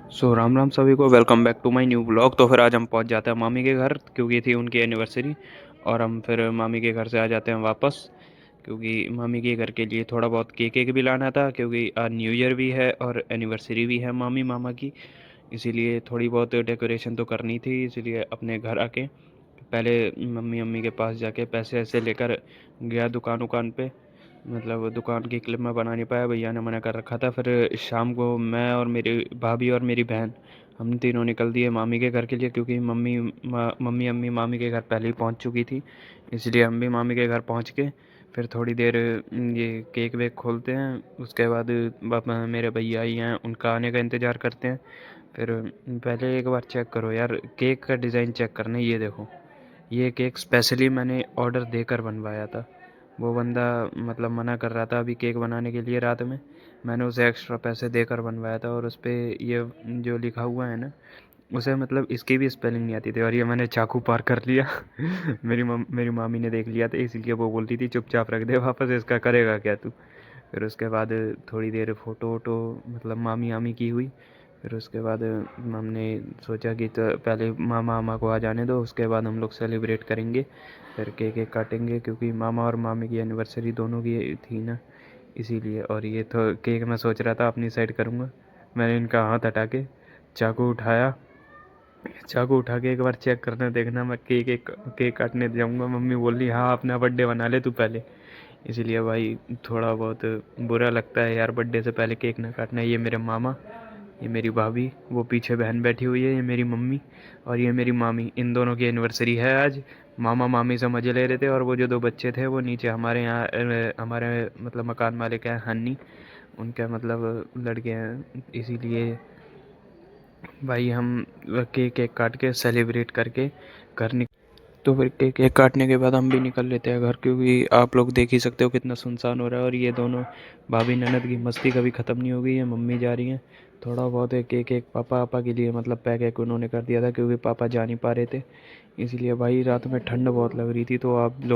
राम राम सभी को, welcome back to my new blog. तो फिर आज हम पहुंच जाते हैं मामी के घर, क्योंकि थी उनकी एनिवर्सरी। और हम फिर मामी के घर से आ जाते हैं वापस, क्योंकि मामी के घर के लिए थोड़ा बहुत केक केक भी लाना था, क्योंकि आज न्यू ईयर भी है और एनिवर्सरी भी है मामी मामा की। इसीलिए थोड़ी बहुत डेकोरेशन तो करनी थी, इसीलिए अपने घर आके पहले मम्मी अम्मी के पास जाके पैसे ऐसे लेकर गया दुकान उकान पे। मतलब दुकान की क्लिप मैं बना नहीं पाया, भैया ने मना कर रखा था। फिर शाम को मैं और मेरी भाभी और मेरी बहन, हम तीनों निकल दिए मामी के घर के लिए, क्योंकि मम्मी अम्मी मामी के घर पहले ही पहुंच चुकी थी। इसलिए हम भी मामी के घर पहुंच के फिर थोड़ी देर ये केक वेक खोलते हैं। उसके बाद मेरे भैया ही हैं, उनका आने का इंतज़ार करते हैं। फिर पहले एक बार चेक करो यार, केक का डिज़ाइन चेक करना। ये देखो, ये केक स्पेशली मैंने ऑर्डर देकर बनवाया था। वो बंदा मतलब मना कर रहा था अभी केक बनाने के लिए रात में। मैंने उसे एक्स्ट्रा पैसे देकर बनवाया था, और उस पे ये जो लिखा हुआ है ना, उसे मतलब इसकी भी स्पेलिंग नहीं आती थी, और ये मैंने चाकू पार कर लिया। मेरी मामी ने देख लिया था, इसीलिए वो बोलती थी चुपचाप रख दे वापस, इसका करेगा क्या तू। फिर उसके बाद थोड़ी देर फ़ोटो वोटो मतलब मामी आमी की हुई। फिर उसके बाद हमने सोचा कि तो पहले मामा मामा को आ जाने दो, उसके बाद हम लोग सेलिब्रेट करेंगे। फिर केक केक काटेंगे, क्योंकि मामा और मामी की एनिवर्सरी दोनों की थी ना, इसीलिए। और ये तो केक मैं सोच रहा था अपनी साइड करूँगा, मैंने इनका हाथ हटा के चाकू उठाया। चाकू उठा के एक बार चेक करना, देखना मैं केक केक केक काटने जाऊँगा। मम्मी बोल रही हाँ अपना बर्थडे बना ले तू पहले। इसीलिए भाई थोड़ा बहुत बुरा लगता है यार, बर्थडे से पहले केक ना काटना। ये मेरे मामा, ये मेरी भाभी, वो पीछे बहन बैठी हुई है, ये मेरी मम्मी, और ये मेरी मामी। इन दोनों की एनिवर्सरी है आज। मामा मामी से मज़े ले रहे थे, और वो जो दो बच्चे थे वो नीचे हमारे यहाँ हमारे मतलब मकान मालिक हैं हन्नी, उनके मतलब लड़के हैं। इसीलिए भाई हम केक केक काट के सेलिब्रेट करके घर निक तो फिर केक केक काटने के बाद हम भी निकल लेते हैं घर, क्योंकि आप लोग देख ही सकते हो कितना सुनसान हो रहा है। और ये दोनों भाभी ननद की मस्ती कभी ख़त्म नहीं हो गई है। मम्मी जा रही हैं, थोड़ा बहुत है केक केक पापा पापा के लिए मतलब पैक एक उन्होंने कर दिया था, क्योंकि पापा जा नहीं पा रहे थे। इसलिए भाई रात में ठंड बहुत लग रही थी, तो आप लोग